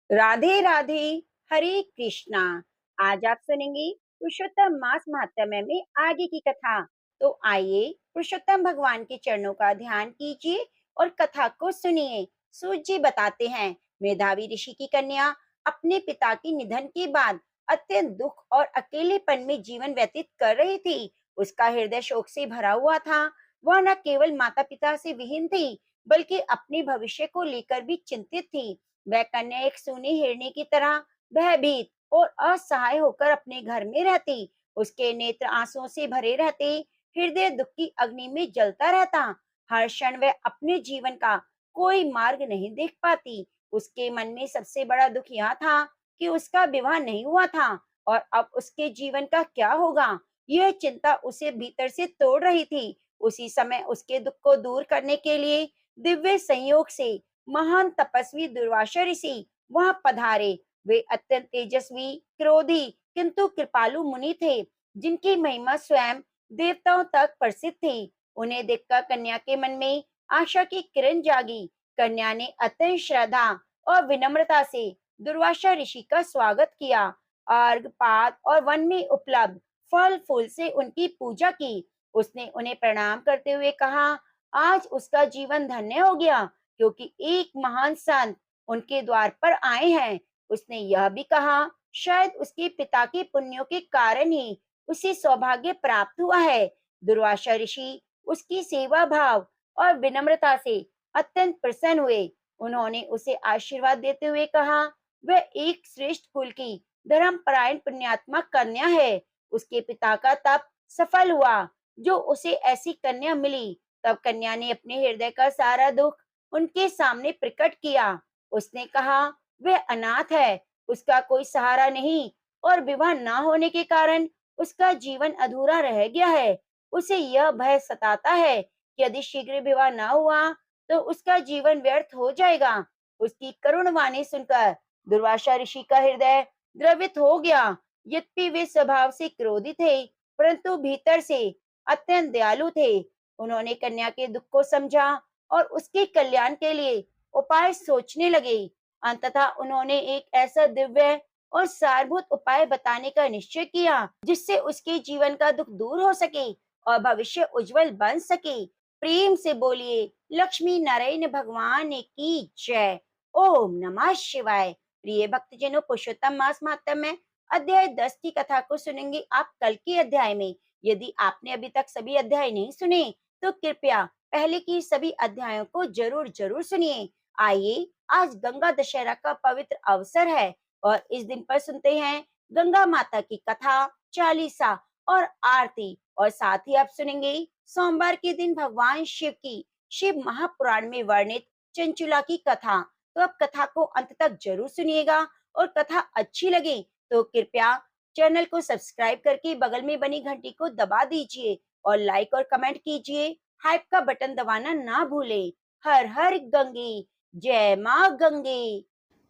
राधे राधे। हरे कृष्णा। आज आप सुनेंगे पुरुषोत्तम मास महात्म्य में आगे की कथा। तो आइए पुरुषोत्तम भगवान के चरणों का ध्यान कीजिए और कथा को सुनिए। सूत जी बताते हैं, मेधावी ऋषि की कन्या अपने पिता के निधन के बाद अत्यंत दुख और अकेलेपन में जीवन व्यतीत कर रही थी। उसका हृदय शोक से भरा हुआ था। वह न केवल माता पिता से विहीन थी, बल्कि अपने भविष्य को लेकर भी चिंतित थी। वह कन्या एक सूनी हिरणी की तरह भयभीत और असहाय होकर अपने घर में रहती। उसके नेत्र आंसुओं से भरे रहते, हृदय दुख की अग्नि में जलता रहता। हर क्षण वह अपने जीवन का कोई मार्ग नहीं देख पाती। उसके मन में सबसे बड़ा दुख यह था कि उसका विवाह नहीं हुआ था और अब उसके जीवन का क्या होगा। यह चिंता उसे भीतर से तोड़ रही थी। उसी समय उसके दुख को दूर करने के लिए दिव्य संयोग से महान तपस्वी दुर्वासा ऋषि वहां पधारे। वे अत्यंत तेजस्वी, क्रोधी किंतु कृपालु मुनि थे, जिनकी महिमा स्वयं देवताओं तक प्रसिद्ध थी। उन्हें देखकर कन्या के मन में आशा की किरण जागी। कन्या ने अत्यंत श्रद्धा और विनम्रता से दुर्वासा ऋषि का स्वागत किया। अर्घ-पात और वन में उपलब्ध फल फूल से उनकी पूजा की। उसने उन्हें प्रणाम करते हुए कहा, आज उसका जीवन धन्य हो गया, क्योंकि एक महान संत उनके द्वार पर आए हैं। उसने यह भी कहा, शायद उसके पिता के पुण्यों के कारण ही उसे सौभाग्य प्राप्त हुआ है। दुर्वासा ऋषि उसकी सेवा भाव और विनम्रता से अत्यंत प्रसन्न हुए। उन्होंने उसे आशीर्वाद देते हुए कहा, वह एक श्रेष्ठ कुल की धर्मपरायण पुण्यात्मा कन्या है। उसके पिता का तप सफल हुआ, जो उसे ऐसी कन्या मिली। तब कन्या ने अपने हृदय का सारा दुख उनके सामने प्रकट किया। उसने कहा, वह अनाथ है, उसका कोई सहारा नहीं और विवाह न होने के कारण उसका जीवन अधूरा रह गया है। उसे यह भय सताता है कि यदि शीघ्र विवाह न हुआ तो उसका जीवन व्यर्थ हो जाएगा। उसकी करुण वाणी सुनकर दुर्वासा ऋषि का हृदय द्रवित हो गया। यद्यपि वे स्वभाव से क्रोधी थे, परंतु भीतर से अत्यंत दयालु थे। उन्होंने कन्या के दुख को समझा और उसके कल्याण के लिए उपाय सोचने लगे। अंततः उन्होंने एक ऐसा दिव्य और सारभूत उपाय बताने का निश्चय किया, जिससे उसके जीवन का दुख दूर हो सके और भविष्य उज्जवल बन सके। प्रेम से बोलिए, लक्ष्मी नारायण भगवान की जय। ओम नमः शिवाय। प्रिय भक्तजनों, पुरुषोत्तम मास महात्म्य में अध्याय 10 की कथा को सुनेंगे आप कल के अध्याय में। यदि आपने अभी तक सभी अध्याय नहीं सुने तो कृपया पहले की सभी अध्यायों को जरूर जरूर सुनिए। आइए, आज गंगा दशहरा का पवित्र अवसर है और इस दिन पर सुनते हैं गंगा माता की कथा, चालीसा और आरती। और साथ ही आप सुनेंगे सोमवार के दिन भगवान शिव की शिव महापुराण में वर्णित चंचुला की कथा। तो आप कथा को अंत तक जरूर सुनिएगा और कथा अच्छी लगे तो कृपया चैनल को सब्सक्राइब करके बगल में बनी घंटी को दबा दीजिए और लाइक और कमेंट कीजिए। हाइप का बटन दबाना ना भूलें। हर हर गंगे, जय माँ गंगे।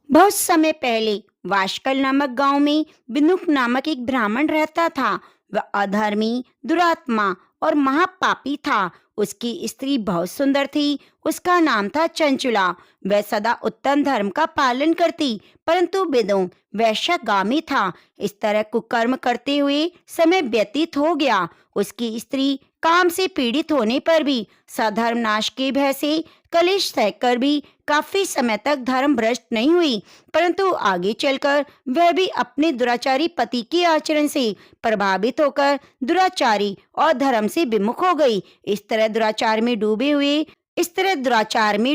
बहुत समय पहले वाशकल नामक गांव में बिनुक नामक एक ब्राह्मण रहता था। वह अधर्मी, दुरात्मा और महापापी था। उसकी स्त्री बहुत सुंदर थी। उसका नाम था चंचुला। वह सदा उत्तम धर्म का पालन करती, परंतु बिदों वैश्यगामी था। इस तरह कुकर्म करते हुए समय व्यतीत हो गया। उसकी स्त्री काम से पीड़ित होने पर भी सधर्म नाश के भय से कलेश सहकर भी काफी समय तक धर्म भ्रष्ट नहीं हुई, परंतु आगे चलकर वह भी अपने दुराचारी पति के आचरण से प्रभावित होकर दुराचारी और धर्म से विमुख हो गई। इस तरह दुराचार में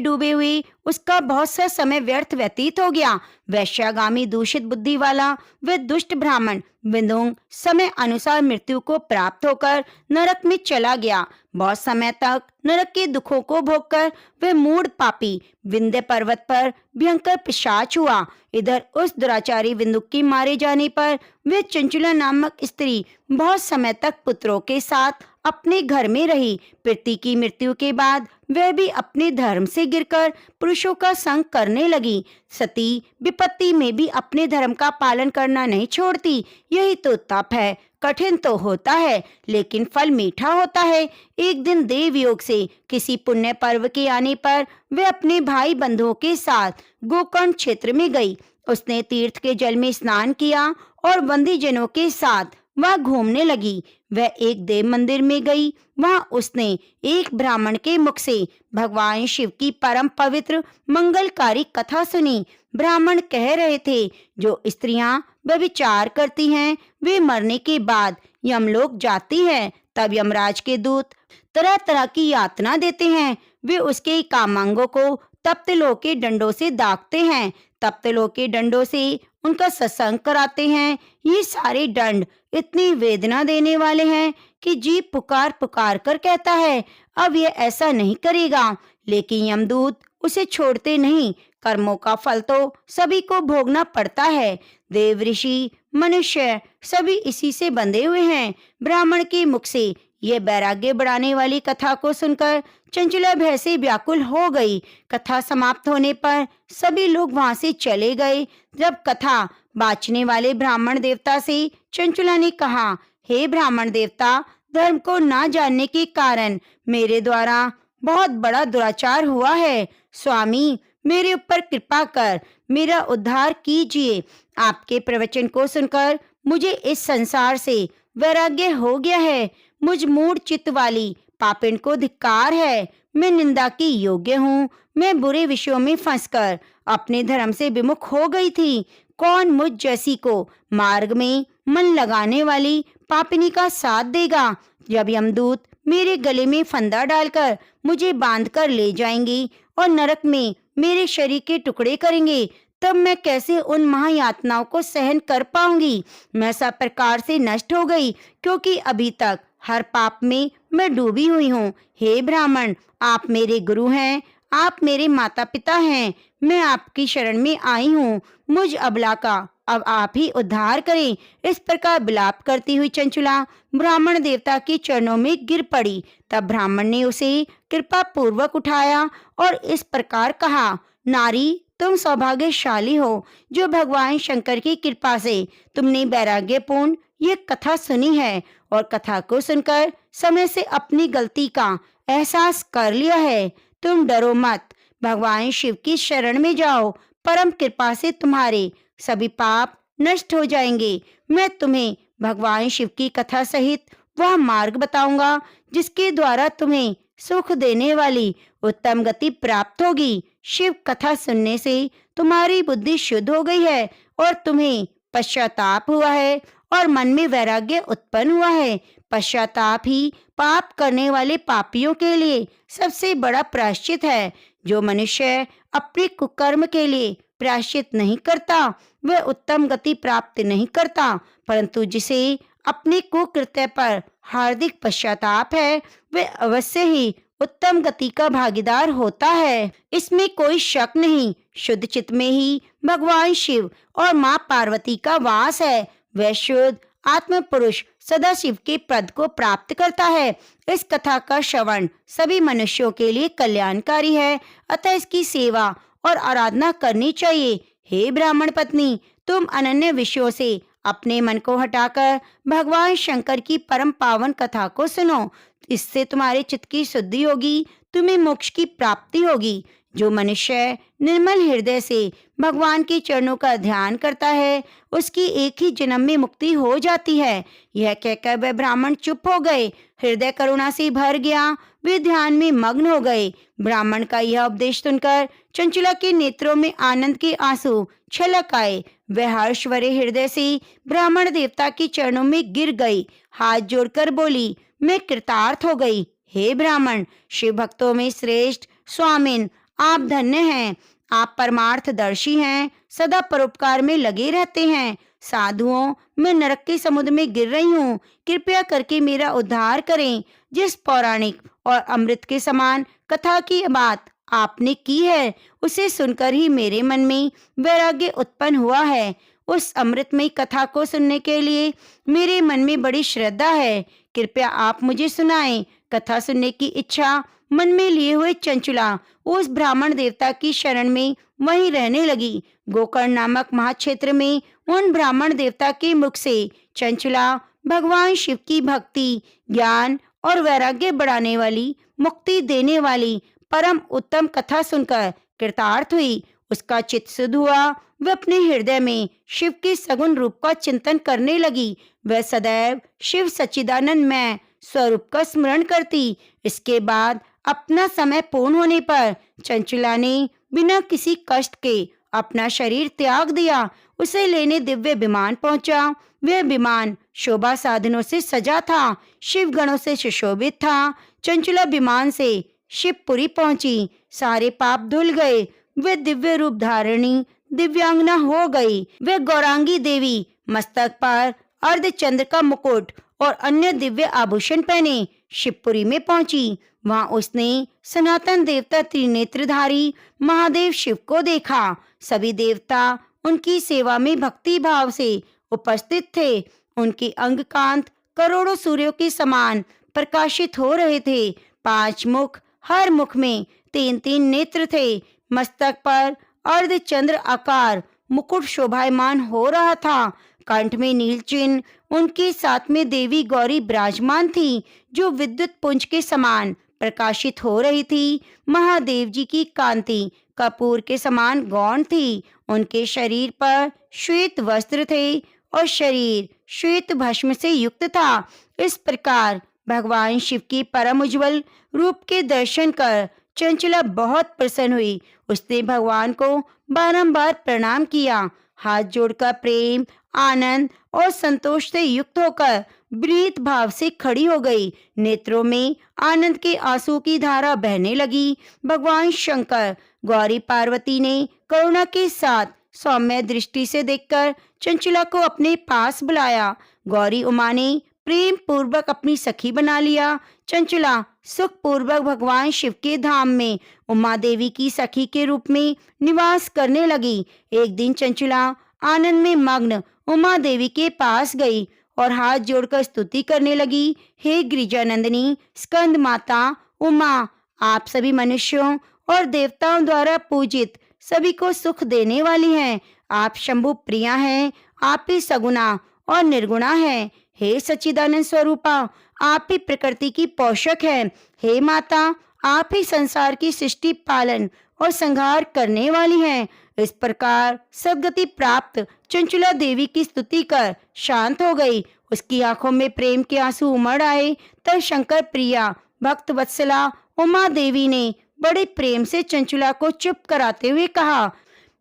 डूबे हुए उसका बहुत सा समय व्यर्थ व्यतीत हो गया। वैश्यागामी दूषित बुद्धि वाला वह दुष्ट ब्राह्मण बिंदुंग समय अनुसार मृत्यु को प्राप्त होकर नरक में चला गया। बहुत समय तक नरक के दुखों को भोगकर वह मूढ़ पापी विंध्य पर्वत पर भयंकर पिशाच हुआ। इधर उस दुराचारी विंदुक के मारे जाने पर वह चंचुला नामक स्त्री बहुत समय तक पुत्रों के साथ अपने घर में रही। पति की मृत्यु के बाद वह भी अपने धर्म से गिरकर पुरुषों का संग करने लगी। सती विपत्ति में भी अपने धर्म का पालन करना नहीं छोड़ती। यही तो तप है। कठिन तो होता है, लेकिन फल मीठा होता है। एक दिन देव योग से किसी पुण्य पर्व के आने पर वह अपने भाई बंधुओं के साथ गोकर्ण क्षेत्र में गई। उसने तीर्थ के जल में स्नान किया और बंदी जनों के साथ वह घूमने लगी। वह एक देव मंदिर में गई। वहां उसने एक ब्राह्मण के मुख से भगवान शिव की परम पवित्र मंगलकारी कथा सुनी। ब्राह्मण कह रहे थे, जो स्त्रियां व्यभिचार करती हैं वे मरने के बाद यमलोक जाती हैं। तब यमराज के दूत तरह तरह की यातना देते हैं। वे उसके कामांगों को तप्तलों के डंडों से दागते हैं। तप्तलों के डंडों से उनका सत्संग कराते हैं। ये सारे दंड इतनी वेदना देने वाले हैं कि जीव पुकार पुकार कर कहता है, अब यह ऐसा नहीं करेगा। लेकिन यमदूत उसे छोड़ते नहीं। कर्मों का फल तो सभी को भोगना पड़ता है। देव, ऋषि, मनुष्य सभी इसी से बंधे हुए हैं। ब्राह्मण के मुख से यह वैराग्य बढ़ाने वाली कथा को सुनकर चंचला भय से व्याकुल हो गई। कथा समाप्त होने पर सभी लोग वहां से चले गए। जब कथा बाँचने वाले ब्राह्मण देवता से चंचला ने कहा, हे ब्राह्मण देवता, धर्म को ना जानने के कारण मेरे द्वारा बहुत बड़ा दुराचार हुआ है। स्वामी, मेरे ऊपर कृपा कर मेरा उद्धार कीजिए। आपके प्रवचन को सुनकर मुझे इस संसार से वैराग्य हो गया है। मुझ मूढ़ चित्त वाली पापिन को धिक्कार है। मैं निंदा की योग्य हूँ। मैं बुरे विषयों में फंसकर अपने धर्म से विमुख हो गई थी। कौन मुझ जैसी को मार्ग में मन लगाने वाली पापिनी का साथ देगा? जब यमदूत मेरे गले में फंदा डालकर मुझे बांधकर ले जाएंगे और नरक में मेरे शरीर के टुकड़े करेंगे, तब मैं कैसे उन महायातनाओं को सहन कर पाऊंगी? मैं सब प्रकार से नष्ट हो गई, क्योंकि अभी तक हर पाप में मैं डूबी हुई हूँ। हे ब्राह्मण, आप मेरे गुरु हैं, आप मेरे माता पिता हैं। मैं आपकी शरण में आई हूँ। मुझ अबला का अब आप ही उद्धार करें। इस प्रकार विलाप करती हुई चंचला ब्राह्मण देवता के चरणों में गिर पड़ी। तब ब्राह्मण ने उसे कृपा पूर्वक उठाया और इस प्रकार कहा, नारी, तुम सौभाग्यशाली हो जो भगवान शंकर की कृपा से तुमने वैराग्यपूर्ण ये कथा सुनी है और कथा को सुनकर समय से अपनी गलती का एहसास कर लिया है। तुम डरो मत, भगवान शिव की शरण में जाओ। परम कृपा से तुम्हारे सभी पाप नष्ट हो जाएंगे। मैं तुम्हें भगवान शिव की कथा सहित वह मार्ग बताऊंगा जिसके द्वारा तुम्हें सुख देने वाली उत्तम गति प्राप्त होगी। शिव कथा सुनने से तुम्हारी बुद्धि शुद्ध हो गई है और तुम्हें पश्चाताप हुआ है और मन में वैराग्य उत्पन्न हुआ है। पश्चाताप ही पाप करने वाले पापियों के लिए सबसे बड़ा प्रायश्चित है। जो मनुष्य अपने कुकर्म के लिए प्रायश्चित नहीं करता, वह उत्तम गति प्राप्त नहीं करता, परंतु जिसे अपने कुकृत्य पर हार्दिक पश्चाताप है, वह अवश्य ही उत्तम गति का भागीदार होता है। इसमें कोई शक नहीं। शुद्ध चित्त में ही भगवान शिव और माँ पार्वती का वास है। वह शुद्ध आत्म पुरुष सदा शिव के पद को प्राप्त करता है। इस कथा का श्रवण सभी मनुष्यों के लिए कल्याणकारी है, अतः इसकी सेवा और आराधना करनी चाहिए। हे ब्राह्मण पत्नी, तुम अनन्य विषयों से अपने मन को हटाकर भगवान शंकर की परम पावन कथा को सुनो। इससे तुम्हारे चित्त की शुद्धि होगी, तुम्हें मोक्ष की प्राप्ति होगी। जो मनुष्य निर्मल हृदय से भगवान के चरणों का ध्यान करता है, उसकी एक ही जन्म में मुक्ति हो जाती है। यह कहकर वह ब्राह्मण चुप हो गए। हृदय करुणा से भर गया। वे ध्यान में मग्न हो गए। ब्राह्मण का यह उपदेश सुनकर चंचला के नेत्रों में आनंद के आंसू छलक आए। वह हर्ष भरे हृदय से ब्राह्मण देवता के चरणों में गिर गई। हाथ जोड़कर बोली, मैं कृतार्थ हो गई। हे ब्राह्मण, शिव भक्तों में श्रेष्ठ स्वामिन, आप धन्य हैं। आप परमार्थदर्शी हैं, सदा परोपकार में लगे रहते हैं। साधुओं, मैं नरक के समुद्र में गिर रही हूँ, कृपया करके मेरा उद्धार करें। जिस पौराणिक और अमृत के समान कथा की बात आपने की है, उसे सुनकर ही मेरे मन में वैराग्य उत्पन्न हुआ है। उस अमृतमयी कथा को सुनने के लिए मेरे मन में बड़ी श्रद्धा है। कृपया आप मुझे सुनाएं। कथा सुनने की इच्छा मन में लिए हुए चंचला उस ब्राह्मण देवता की शरण में वहीं रहने लगी। गोकर्ण नामक महाक्षेत्र में उन ब्राह्मण देवता के मुख से चंचला भगवान शिव की भक्ति, ज्ञान और वैराग्य बढ़ाने वाली, मुक्ति देने वाली परम उत्तम कथा सुनकर कृतार्थ हुई। उसका चित्त शुद्ध हुआ। वह अपने हृदय में शिव के सगुण रूप का चिंतन करने लगी। वह सदैव शिव सच्चिदानंदमय स्वरूप का स्मरण करती। इसके बाद अपना समय पूर्ण होने पर चंचला ने बिना किसी कष्ट के अपना शरीर त्याग दिया। उसे लेने दिव्य विमान पहुंचा। वह विमान शोभा साधनों से सजा था, शिव गणों से सुशोभित था। चंचला विमान से शिवपुरी पहुंची। सारे पाप धुल गए। वह दिव्य रूप धारिणी दिव्यांगना हो गई। वह गौरांगी देवी मस्तक पर अर्धचंद्र का मुकुट और अन्य दिव्य आभूषण पहने शिवपुरी में पहुंची। वहां उसने सनातन देवता त्रिनेत्रधारी महादेव शिव को देखा। सभी देवता उनकी सेवा में भक्ति भाव से उपस्थित थे। उनके अंग कांत करोड़ों सूर्यों के समान प्रकाशित हो रहे थे। 5 मुख, हर मुख में 3-3 नेत्र थे। मस्तक पर अर्धचंद्र आकार मुकुट शोभायमान हो रहा था। कंठ में नील चिन्ह। उनके साथ में देवी गौरी विराजमान थी, जो विद्युत पुंज के समान प्रकाशित हो रही थी। महादेव जी की कांति कपूर के समान गौण थी। उनके शरीर पर श्वेत वस्त्र थे और शरीर श्वेत भस्म से युक्त था। इस प्रकार भगवान शिव की परम उज्जवल रूप के दर्शन कर चंचला बहुत प्रसन्न हुई। उसने भगवान को बारंबार प्रणाम किया। हाथ जोड़कर प्रेम, आनंद और संतोष से युक्त होकर विनीत भाव से खड़ी हो गई। नेत्रों में आनंद के आंसू की धारा बहने लगी। भगवान शंकर गौरी पार्वती ने करुणा के साथ सौम्य दृष्टि से देखकर चंचला को अपने पास बुलाया। गौरी उमा ने प्रेम पूर्वक अपनी सखी बना लिया। चंचला सुख पूर्वक भगवान शिव के धाम में उमा देवी की सखी के रूप में निवास करने लगी। एक दिन चंचला आनंद में मग्न उमा देवी के पास गई और हाथ जोड़कर स्तुति करने लगी। हे गिरिजानंदिनी, स्कंद माता उमा, आप सभी मनुष्यों और देवताओं द्वारा पूजित, सभी को सुख देने वाली हैं। आप शंभु प्रिया हैं। आप ही सगुणा और निर्गुणा हैं। हे सच्चिदानंद स्वरूपा, आप ही प्रकृति की पोषक हैं। हे माता, आप ही संसार की सृष्टि, पालन और संहार करने वाली हैं। इस प्रकार सद्गति प्राप्त चंचला देवी की स्तुति कर शांत हो गई। उसकी आंखों में प्रेम के आंसू उमड़ आए। तब शंकर प्रिया भक्त वत्सला उमा देवी ने बड़े प्रेम से चंचला को चुप कराते हुए कहा,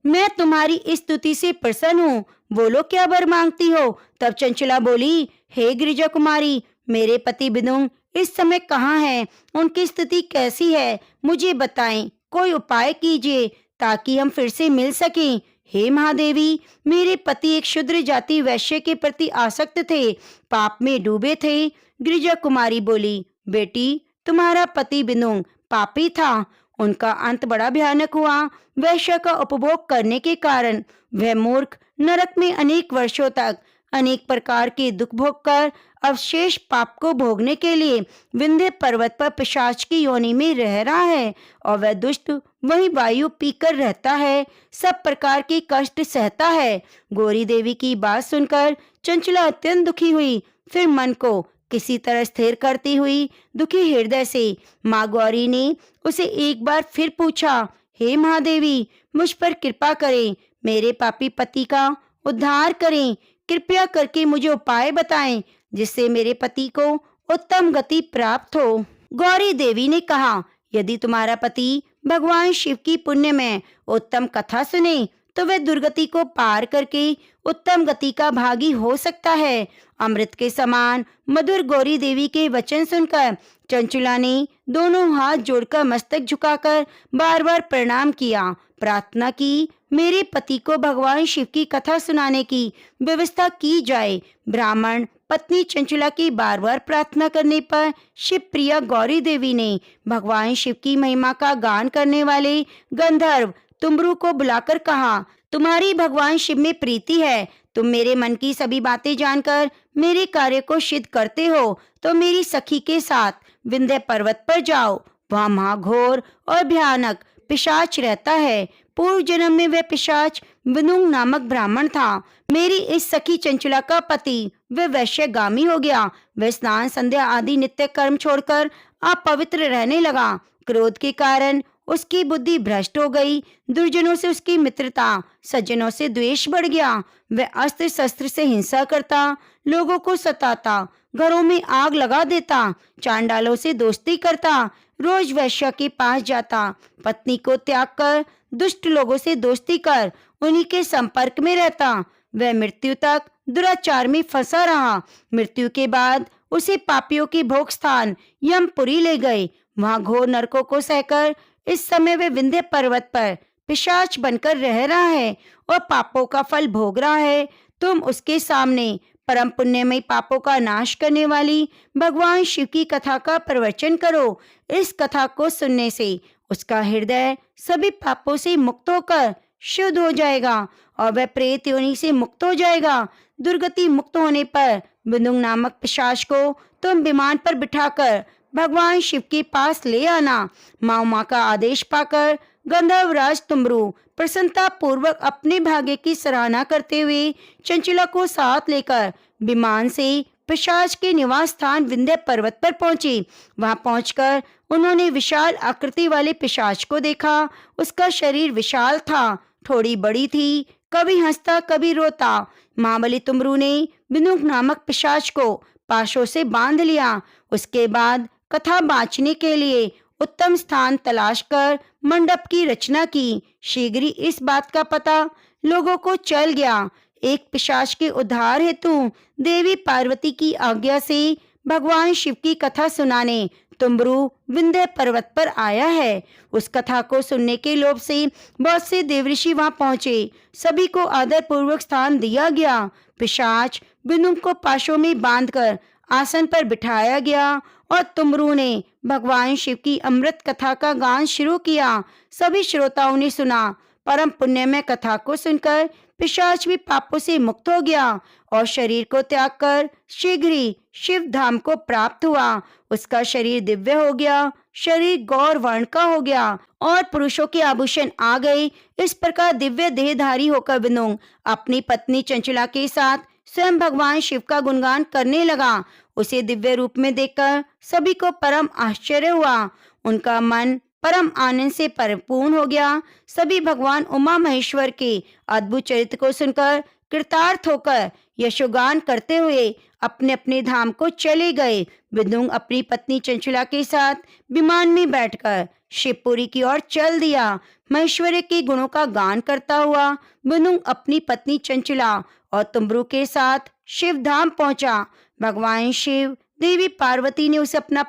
मैं तुम्हारी इस स्तुति से प्रसन्न हूँ। बोलो, क्या वर मांगती हो? तब चंचला बोली, हे गिरिजा कुमारी, मेरे पति बिदुंग इस समय कहाँ हैं? उनकी स्थिति कैसी है? मुझे बताएं। कोई उपाय कीजिए ताकि हम फिर से मिल सकें। हे महादेवी, मेरे पति एक शूद्र जाति वैश्य के प्रति आसक्त थे, पाप में डूबे थे। गिरिजा कुमारी बोली, बेटी, तुम्हारा पति बिदुंग पापी था। उनका अंत बड़ा भयानक हुआ। वैश्य का उपभोग करने के कारण वह मूर्ख नरक में अनेक वर्षों तक अनेक प्रकार के दुख भोग कर अवशेष पाप को भोगने के लिए विंध्य पर्वत पर पिशाच की योनि में रह रहा है और वह दुष्ट वही वायु पीकर रहता है, सब प्रकार के कष्ट सहता है। गौरी देवी की बात सुनकर चंचला अत्यंत दुखी हुई। फिर मन को किसी तरह स्थिर करती हुई दुखी हृदय से माँ गौरी ने उसे एक बार फिर पूछा, हे महादेवी, मुझ पर कृपा करें, मेरे पापी पति का उद्धार करें। कृपया करके मुझे उपाय बताएं जिससे मेरे पति को उत्तम गति प्राप्त हो। गौरी देवी ने कहा, यदि तुम्हारा पति भगवान शिव की पुण्य में उत्तम कथा सुने तो वह दुर्गति को पार करके उत्तम गति का भागी हो सकता है। अमृत के समान मधुर गौरी देवी के वचन सुनकर चंचला ने दोनों हाथ जोड़कर मस्तक झुकाकर बार बार प्रणाम किया, प्रार्थना की, मेरे पति को भगवान शिव की कथा सुनाने की व्यवस्था की जाए। ब्राह्मण पत्नी चंचला की बार बार प्रार्थना करने पर शिव प्रिया गौरी देवी ने भगवान शिव की महिमा का गान करने वाले गंधर्व तुमरू को बुलाकर कहा, तुम्हारी भगवान शिव में प्रीति है, तुम मेरे मन की सभी बातें जानकर मेरे कार्य को सिद्ध करते हो, तो मेरी सखी के साथ विंध्य पर्वत पर जाओ। वहाँ महाघोर और भयानक पिशाच रहता है। पूर्व जन्म में वह पिशाच विनुंग नामक ब्राह्मण था। मेरी इस सखी चंचला का पति वह वैश्यगामी हो गया। वह स्नान संध्या आदि नित्य कर्म छोड़कर अपवित्र रहने लगा। क्रोध के कारण उसकी बुद्धि भ्रष्ट हो गई। दुर्जनों से उसकी मित्रता, सज्जनों से द्वेष बढ़ गया। वह अस्त्र शस्त्र से हिंसा करता, लोगों को सताता, घरों में आग लगा देता, चांडालों से दोस्ती करता, रोज वैश्या के पास जाता, पत्नी को त्याग कर दुष्ट लोगों से दोस्ती कर उन्हीं के संपर्क में रहता। वह मृत्यु तक दुराचार में फंसा रहा। मृत्यु के बाद उसे पापियों के भोग स्थान यमपुरी ले गए। वहां घोर नरकों को सहकर इस समय वह विंध्य पर्वत पर पिशाच बनकर रह रहा है और पापों का फल भोग रहा है। तुम उसके सामने परम पुण्यमयी पापों का नाश करने वाली भगवान शिव की कथा का प्रवचन करो। इस कथा को सुनने से उसका हृदय सभी पापों से मुक्त होकर शुद्ध हो जाएगा और वह प्रेत योनि से मुक्त हो जाएगा। दुर्गति मुक्त होने पर बिंदुक नामक पिशाच को तुम विमान पर बिठाकर भगवान शिव के पास ले आना। माँ उमा का आदेश पाकर गंधर्वराज तुमरू प्रसन्नता पूर्वक अपने भाग्य की सराहना करते हुए चंचला को साथ लेकर विमान से पिशाच के निवास स्थान विंध्य पर्वत पर पहुंचे। वहां पहुंचकर उन्होंने विशाल आकृति वाले पिशाच को देखा। उसका शरीर विशाल था, थोड़ी बड़ी थी, कभी हंसता कभी रोता। महाबली तुमरू ने बिंदुक नामक पिशाच को पाशों से बांध लिया। उसके बाद कथा बाँचने के लिए उत्तम स्थान तलाश कर मंडप की रचना की। शीघ्र ही इस बात का पता लोगों को चल गया। एक पिशाच के उद्धार हेतु देवी पार्वती की आज्ञा से भगवान शिव की कथा सुनाने तुमरू विंध्य पर्वत पर आया है। उस कथा को सुनने के लोभ से बहुत से देवऋषि वहां पहुंचे। सभी को आदर पूर्वक स्थान दिया गया। पिशाच बिंदु को पाशों में बांधकर आसन पर बिठाया गया और तुमरू ने भगवान शिव की अमृत कथा का गान शुरू किया। सभी श्रोताओं ने सुना। परम पुण्यमय कथा को सुनकर पिशाच भी पापों से मुक्त हो गया और शरीर को त्याग कर शीघ्र ही शिव धाम को प्राप्त हुआ। उसका शरीर दिव्य हो गया, शरीर गौर वर्ण का हो गया और पुरुषों के आभूषण आ गए। इस प्रकार दिव्य देहधारी होकर बिंदुक अपनी पत्नी चंचला के साथ स्वयं भगवान शिव का गुणगान करने लगा। उसे दिव्य रूप में देखकर सभी को परम आश्चर्य हुआ। उनका मन परम आनंद से परिपूर्ण हो गया। सभी भगवान उमा महेश्वर के अद्भुत चरित्र को सुनकर कृतार्थ होकर यशोगान करते हुए अपने अपने धाम को चले गए। बिंदुक अपनी पत्नी चंचला के साथ विमान में बैठकर शिवपुरी की ओर चल दिया। महेश्वर के गुणों का गान करता हुआ बिंदुक अपनी पत्नी चंचला और तुमरू के साथ शिव धाम पहुंचा। भगवान शिव, देवी पार्वती ने उसे अपना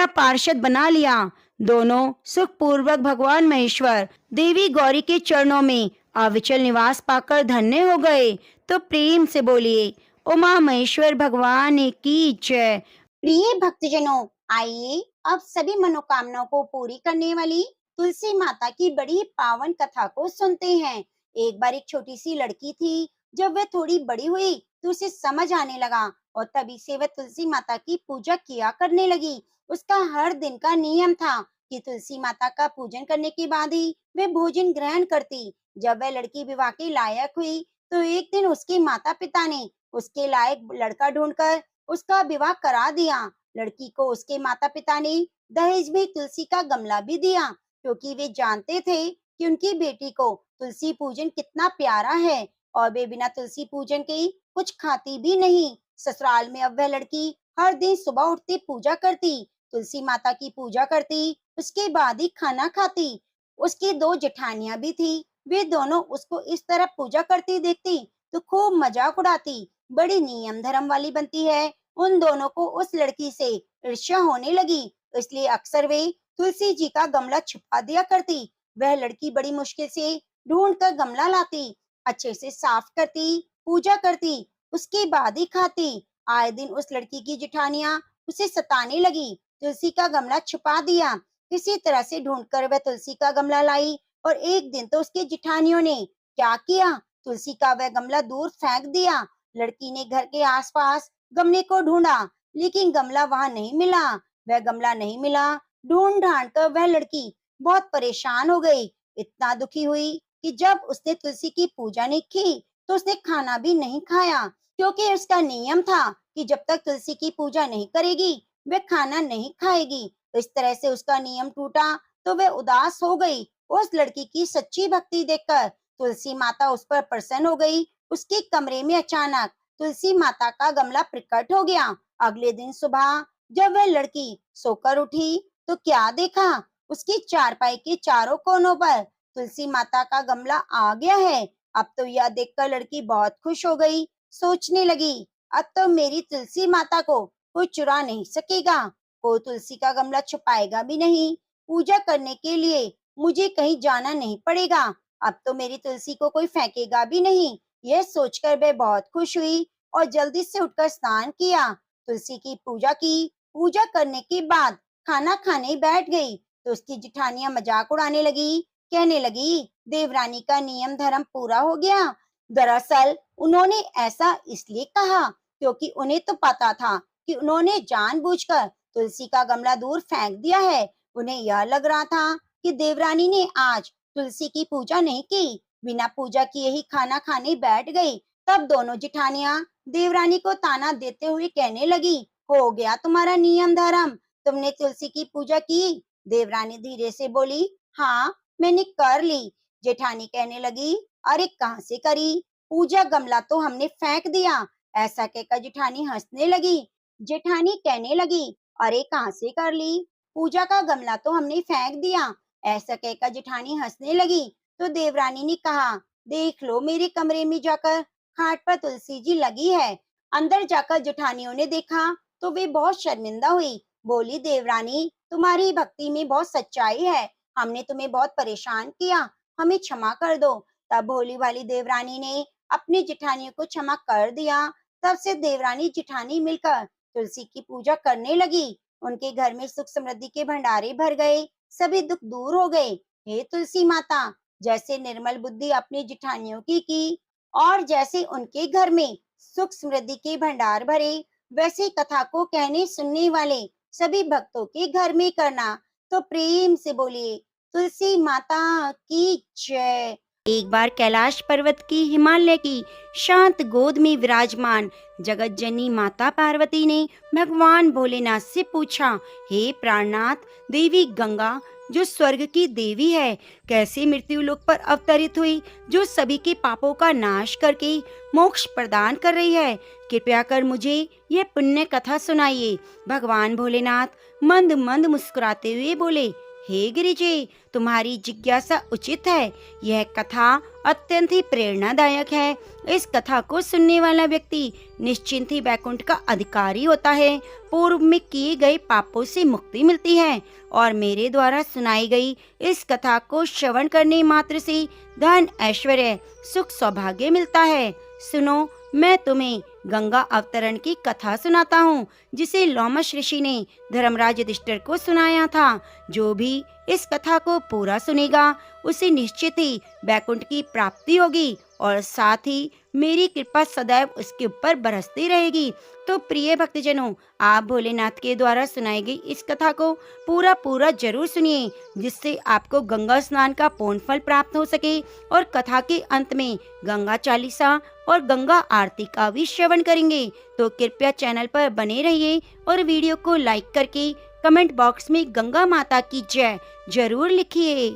पार्षद बना लिया। दोनों सुखपूर्वक भगवान महेश्वर, देवी गौरी के चरणों में अविचल निवास पाकर धन्य हो गए। तो प्रेम से बोलिए उमा महेश्वर भगवान की जय। प्रिय भक्तजनों, आइए अब सभी मनोकामनाओं को पूरी करने वाली तुलसी माता की बड़ी पावन कथा को सुनते हैं। एक बार एक छोटी सी लड़की थी। जब वह थोड़ी बड़ी हुई तो उसे समझ आने लगा और तभी से वह तुलसी माता की पूजा किया करने लगी। उसका हर दिन का नियम था कि तुलसी माता का पूजन करने के बाद ही वह भोजन ग्रहण करती। जब वह लड़की विवाह के लायक हुई तो एक दिन उसके माता पिता ने उसके लायक लड़का ढूंढकर उसका विवाह करा दिया। लड़की को उसके माता पिता ने दहेज में तुलसी का गमला भी दिया, क्योंकि वे जानते थे कि उनकी बेटी को तुलसी पूजन कितना प्यारा है और वे बिना तुलसी पूजन के कुछ खाती भी नहीं। ससुराल में अब वह लड़की हर दिन सुबह उठती पूजा करती, तुलसी माता की पूजा करती, उसके बाद ही खाना खाती। उसकी दो जेठानियां भी थी। वे दोनों उसको इस तरह पूजा करती देखती तो खूब मजाक उड़ाती। बड़ी नियम धर्म वाली बनती है। उन दोनों को उस लड़की से ईर्ष्या होने लगी, इसलिए अक्सर वे तुलसी जी का गमला छुपा दिया करती। वह लड़की बड़ी मुश्किल से ढूंढ कर गमला लाती, अच्छे से साफ करती, पूजा करती, उसके बाद ही खाती। आए दिन उस लड़की की जेठानियां उसे सताने लगी। तुलसी का गमला छुपा दिया। किसी तरह से ढूंढकर वह तुलसी का गमला लाई और एक दिन तो उसके जेठानियों ने क्या किया, तुलसी का वह गमला दूर फेंक दिया। लड़की ने घर के आसपास गमले को ढूंढा, लेकिन गमला वहां नहीं मिला। वह गमला नहीं मिला। ढूंढ ढांड कर वह लड़की बहुत परेशान हो गई। इतना दुखी हुई कि जब उसने तुलसी की पूजा नहीं की तो उसने खाना भी नहीं खाया, क्योंकि उसका नियम था कि जब तक तुलसी की पूजा नहीं करेगी वह खाना नहीं खाएगी। तो इस तरह से उसका नियम टूटा तो वह उदास हो गई। उस लड़की की सच्ची भक्ति देखकर तुलसी माता उस पर प्रसन्न हो गई। उसके कमरे में अचानक तुलसी माता का गमला प्रकट हो गया। अगले दिन सुबह जब वह लड़की सोकर उठी तो क्या देखा, उसकी चारपाई के चारों कोनों पर तुलसी माता का गमला आ गया है। अब तो यह देखकर लड़की बहुत खुश हो गई। सोचने लगी, अब तो मेरी तुलसी माता को कोई चुरा नहीं सकेगा, कोई तुलसी का गमला छुपाएगा भी नहीं। पूजा करने के लिए मुझे कहीं जाना नहीं पड़ेगा। अब तो मेरी तुलसी को कोई फेंकेगा भी नहीं। यह सोचकर वह बहुत खुश हुई और जल्दी से उठकर स्नान किया, तुलसी की पूजा की। पूजा करने के बाद खाना खाने बैठ गई तो उसकी जिठानियां मजाक उड़ाने लगी, कहने लगी, देवरानी का नियम धर्म पूरा हो गया। दरअसल उन्होंने ऐसा इसलिए कहा क्योंकि उन्हें तो पता था कि उन्होंने जानबूझकर तुलसी का गमला दूर फेंक दिया है। उन्हें यह लग रहा था कि देवरानी ने आज तुलसी की पूजा नहीं की, बिना पूजा किए ही खाना खाने बैठ गई। तब दोनों जिठानियां देवरानी को ताना देते हुए कहने लगी, हो गया तुम्हारा नियम धर्म, तुमने तुलसी की पूजा की। देवरानी धीरे से बोली, हाँ मैंने कर ली। जेठानी कहने लगी, अरे कहाँ से करी, पूजा गमला तो हमने फेंक दिया। ऐसा कहकर जेठानी हंसने लगी। जेठानी कहने लगी, अरे कहाँ से कर ली, पूजा का गमला तो हमने फेंक दिया। ऐसा कहकर जेठानी हंसने लगी तो देवरानी ने कहा, देख लो मेरे कमरे में जाकर, खाट पर तुलसी जी लगी है। अंदर जाकर जेठानियों ने देखा तो वे बहुत शर्मिंदा हुई। बोली, देवरानी तुम्हारी भक्ति में बहुत सच्चाई है, हमने तुम्हें बहुत परेशान किया, हमें क्षमा कर दो। तब भोली भाली देवरानी ने अपनी जेठानियों को क्षमा कर दिया। तब से देवरानी जेठानी मिलकर तुलसी की पूजा करने लगी। उनके घर में सुख समृद्धि के भंडारे भर गए, सभी दुख दूर हो गए। हे तुलसी माता, जैसे निर्मल बुद्धि अपनी जिठानियों की और जैसे उनके घर में सुख समृद्धि के भंडार भरे, वैसे कथा को कहने सुनने वाले सभी भक्तों के घर में करना। तो प्रेम से बोलिए, तुलसी माता की जय। एक बार कैलाश पर्वत की हिमालय की शांत गोद में विराजमान जगत जननी माता पार्वती ने भगवान भोलेनाथ से पूछा, हे प्राणनाथ, देवी गंगा जो स्वर्ग की देवी है, कैसे मृत्यु लोक पर अवतरित हुई, जो सभी के पापों का नाश करके मोक्ष प्रदान कर रही है, कृपया कर मुझे यह पुण्य कथा सुनाइए। भगवान भोलेनाथ मंद मंद मुस्कुराते हुए बोले, हे गिरिजे, तुम्हारी जिज्ञासा उचित है। यह कथा अत्यंत ही प्रेरणादायक है। इस कथा को सुनने वाला व्यक्ति निश्चिंत ही वैकुंठ का अधिकारी होता है। पूर्व में किए गए पापों से मुक्ति मिलती है और मेरे द्वारा सुनाई गई इस कथा को श्रवण करने मात्र से धन ऐश्वर्य सुख सौभाग्य मिलता है। सुनो, मैं तुम्हें गंगा अवतरण की कथा सुनाता हूँ, जिसे लोमश ऋषि ने धर्मराज युधिष्ठिर को सुनाया था। जो भी इस कथा को पूरा सुनेगा उसे निश्चित ही वैकुंठ की प्राप्ति होगी और साथ ही मेरी कृपा सदैव उसके ऊपर बरसती रहेगी। तो प्रिय भक्तजनों, आप भोलेनाथ के द्वारा सुनाई गई इस कथा को पूरा जरूर सुनिए, जिससे आपको गंगा स्नान का पूर्ण फल प्राप्त हो सके और कथा के अंत में गंगा चालीसा और गंगा आरती का भी श्रवण करेंगे। तो कृपया चैनल पर बने रहिए और वीडियो को लाइक करके कमेंट बॉक्स में गंगा माता की जय जरूर लिखिए।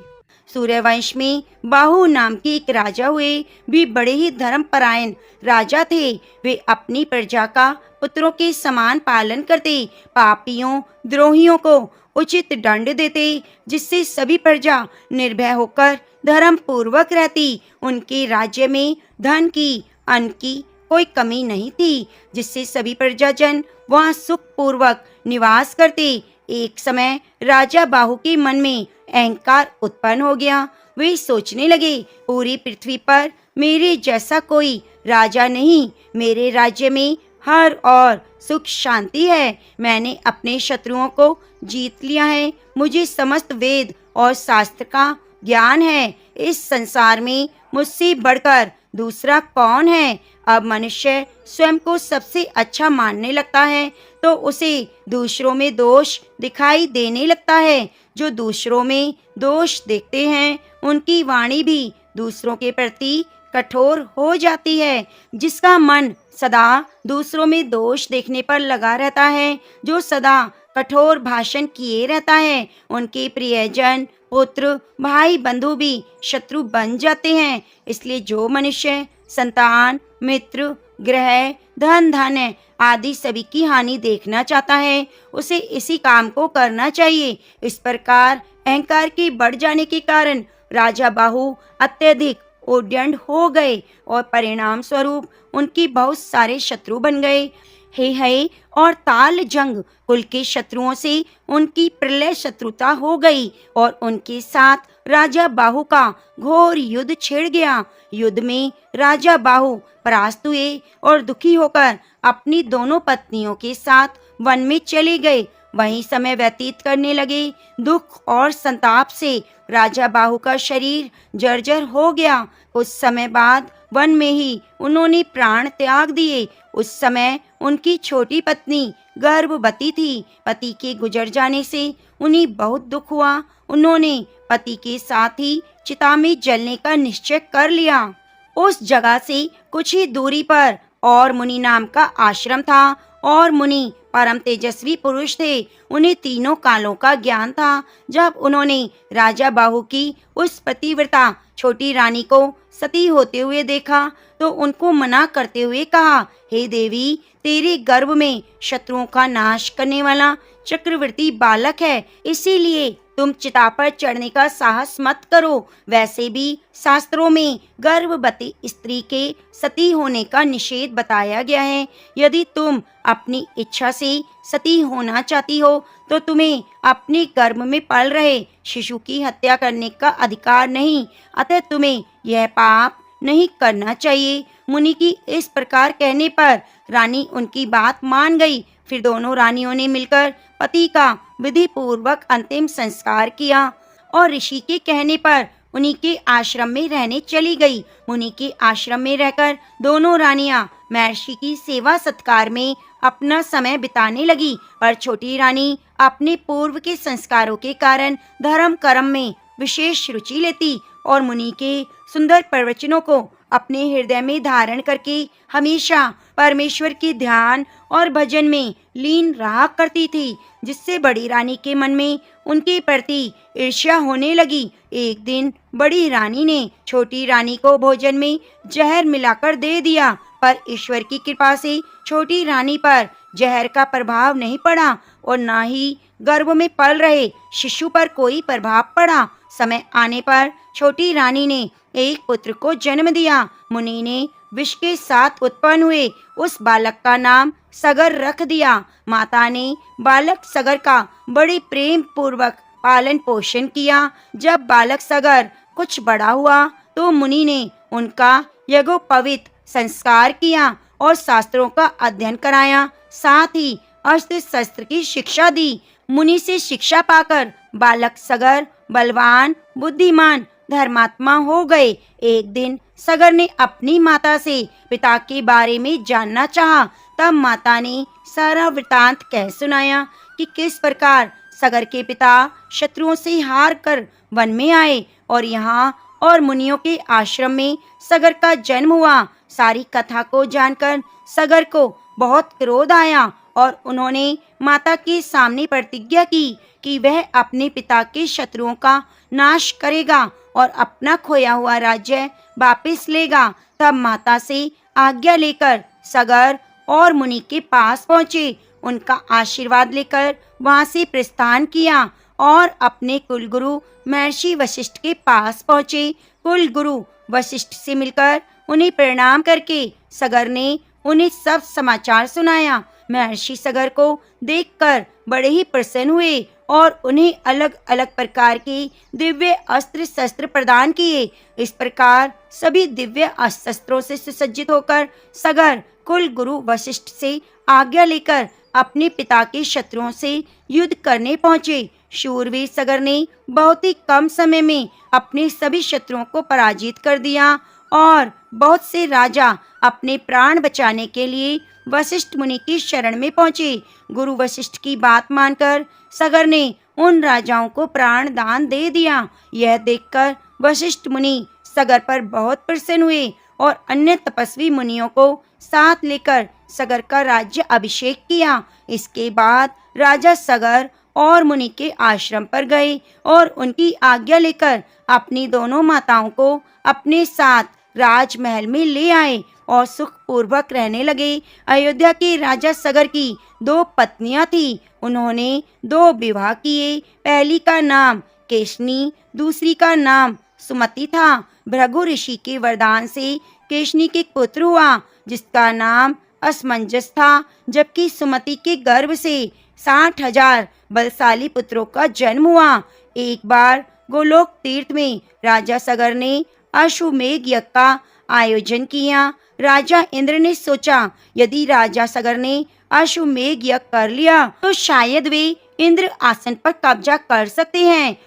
सूर्यवंश में बाहु नाम के एक राजा हुए। वे बड़े ही धर्मपरायण राजा थे। वे अपनी प्रजा का पुत्रों के समान पालन करते, पापियों द्रोहियों को उचित दंड देते, जिससे सभी प्रजा निर्भय होकर धर्म पूर्वक रहती। उनके राज्य में धन की अन्न की कोई कमी नहीं थी, जिससे सभी प्रजाजन वहाँ सुख पूर्वक निवास करते। एक समय राजा बाहु के मन में अहंकार उत्पन्न हो गया। वे सोचने लगे, पूरी पृथ्वी पर मेरे जैसा कोई राजा नहीं। मेरे राज्य में हर और सुख शांति है। मैंने अपने शत्रुओं को जीत लिया है। मुझे समस्त वेद और शास्त्र का ज्ञान है। इस संसार में मुझसे बढ़कर दूसरा कौन है। अब मनुष्य स्वयं को सबसे अच्छा मानने लगता है तो उसे दूसरों में दोष दिखाई देने लगता है। जो दूसरों में दोष देखते हैं उनकी वाणी भी दूसरों के प्रति कठोर हो जाती है। जिसका मन सदा दूसरों में दोष देखने पर लगा रहता है, जो सदा कठोर भाषण किए रहता है, उनके प्रियजन, पुत्र, भाई बंधु भी शत्रु बन जाते हैं। इसलिए जो मनुष्य संतान, मित्र, ग्रह, धन धान्य आदि सभी की हानि देखना चाहता है, उसे इसी काम को करना चाहिए। इस प्रकार अहंकार के बढ़ जाने के कारण राजा बाहु अत्यधिक उद्दंड हो गए और परिणाम स्वरूप उनकी बहुत सारे शत्रु बन गए। हे और ताल जंग कुल के शत्रुओं से उनकी प्रलय शत्रुता हो गई और उनके साथ राजा बाहु का घोर युद्ध छिड़ गया। युद्ध में राजा बाहु परास्त हुए और दुखी होकर अपनी दोनों पत्नियों के साथ वन में चले गए। वहीं समय व्यतीत करने लगे। दुख और संताप से राजा बाहु का शरीर जर्जर हो गया। कुछ समय बाद वन में ही उन्होंने प्राण त्याग दिए। उस समय उनकी छोटी पत्नी गर्भवती थी। पति के गुजर जाने से उन्हें बहुत दुख हुआ। उन्होंने पति के साथ ही चिता में जलने का निश्चय कर लिया। उस जगह से कुछ ही दूरी पर और मुनि नाम का आश्रम था और मुनि परम तेजस्वी पुरुष थे। उन्हें तीनों कालों का ज्ञान था। जब उन्होंने राजा बाहु की उस पतिव्रता छोटी रानी को सती होते हुए देखा तो उनको मना करते हुए कहा, हे देवी, तेरे गर्भ में शत्रुओं का नाश करने वाला चक्रवर्ती बालक है, इसीलिए तुम चिता पर चढ़ने का साहस मत करो। वैसे भी शास्त्रों में गर्भवती स्त्री के सती होने का निषेध बताया गया है। यदि तुम अपनी इच्छा से सती होना चाहती हो तो तुम्हें अपने गर्भ में पल रहे शिशु की हत्या करने का अधिकार नहीं, अतः तुम्हें यह पाप नहीं करना चाहिए। मुनि की इस प्रकार कहने पर रानी उनकी बात मान गई। फिर दोनों रानियों ने मिलकर पति का विधि पूर्वक अंतिम संस्कार किया और ऋषि के कहने पर उन्हीं के आश्रम में रहने चली गई। मुनि के आश्रम में रहकर दोनों रानियां महर्षि की सेवा सत्कार में अपना समय बिताने लगी। पर छोटी रानी अपने पूर्व के संस्कारों के कारण धर्म कर्म में विशेष रुचि लेती और मुनि के सुंदर प्रवचनों को अपने हृदय में धारण करके हमेशा परमेश्वर के ध्यान और भजन में लीन रहा करती थी, जिससे बड़ी रानी के मन में उनके प्रति ईर्ष्या होने लगी। एक दिन बड़ी रानी ने छोटी रानी को भोजन में जहर मिलाकर दे दिया, पर ईश्वर की कृपा से छोटी रानी पर जहर का प्रभाव नहीं पड़ा और न ही गर्भ में पल रहे शिशु पर कोई प्रभाव पड़ा। समय आने पर छोटी रानी ने एक पुत्र को जन्म दिया। मुनि ने विष के साथ उत्पन्न हुए उस बालक का नाम सगर रख दिया। माता ने बालक सगर का बड़े प्रेम पूर्वक पालन पोषण किया। जब बालक सगर कुछ बड़ा हुआ तो मुनि ने उनका यज्ञोपवीत संस्कार किया और शास्त्रों का अध्ययन कराया, साथ ही अस्त्र शस्त्र की शिक्षा दी। मुनि से शिक्षा पाकर बालक सगर बलवान, बुद्धिमान, धर्मात्मा हो गए। एक दिन सगर ने अपनी माता से पिता के बारे में जानना चाहा। तब माता ने सारा वृतांत कह सुनाया कि किस प्रकार सगर के पिता शत्रुओं से हार कर वन में आए और यहाँ और मुनियों के आश्रम में सगर का जन्म हुआ। सारी कथा को जानकर सगर को बहुत क्रोध आया और उन्होंने माता के सामने प्रतिज्ञा की कि वह अपने पिता के शत्रुओं का नाश करेगा और अपना खोया हुआ राज्य वापस लेगा। तब माता से आज्ञा लेकर सगर और मुनि के पास पहुँचे। उनका आशीर्वाद लेकर वहां से प्रस्थान किया और अपने कुलगुरु महर्षि वशिष्ठ के पास पहुँचे। कुलगुरु वशिष्ठ से मिलकर उन्हें प्रणाम करके सगर ने उन्हें सब समाचार सुनाया। महर्षि सगर को देखकर बड़े ही प्रसन्न हुए और उन्हें अलग अलग प्रकार के दिव्य अस्त्र शस्त्र प्रदान किए। इस प्रकार सभी दिव्य अस्त्र शस्त्रों से सुसज्जित होकर सगर कुल गुरु वशिष्ठ से आज्ञा लेकर अपने पिता के शत्रुओं से युद्ध करने पहुंचे। शूरवीर सगर ने बहुत ही कम समय में अपने सभी शत्रुओं को पराजित कर दिया और बहुत से राजा अपने प्राण बचाने के लिए वशिष्ठ मुनि की शरण में पहुंचे। गुरु वशिष्ठ की बात मानकर सगर ने उन राजाओं को प्राण दान दे दिया। यह देखकर वशिष्ठ मुनि सगर पर बहुत प्रसन्न हुए और अन्य तपस्वी मुनियों को साथ लेकर सगर का राज्य अभिषेक किया। इसके बाद राजा सगर और मुनि के आश्रम पर गए और उनकी आज्ञा लेकर अपनी दोनों माताओं को अपने साथ राजमहल में ले आए और सुखपूर्वक रहने लगे। अयोध्या के राजा सगर की 2 पत्नियां थीं। उन्होंने 2 विवाह किए। पहली का नाम केशनी, दूसरी का नाम सुमति था। भृगु ऋषि के वरदान से केशनी के पुत्र हुआ जिसका नाम असमंजस था, जबकि सुमति के गर्भ से 60,000 बलशाली पुत्रों का जन्म हुआ। एक बार गोलोक तीर्थ में राजा सगर ने अश्वमेघ यज्ञ का आयोजन किया। राजा इंद्र ने सोचा, यदि राजा सगर ने अश्वमेघ यज्ञ कर लिया तो शायद वे इंद्र आसन पर कब्जा कर सकते हैं।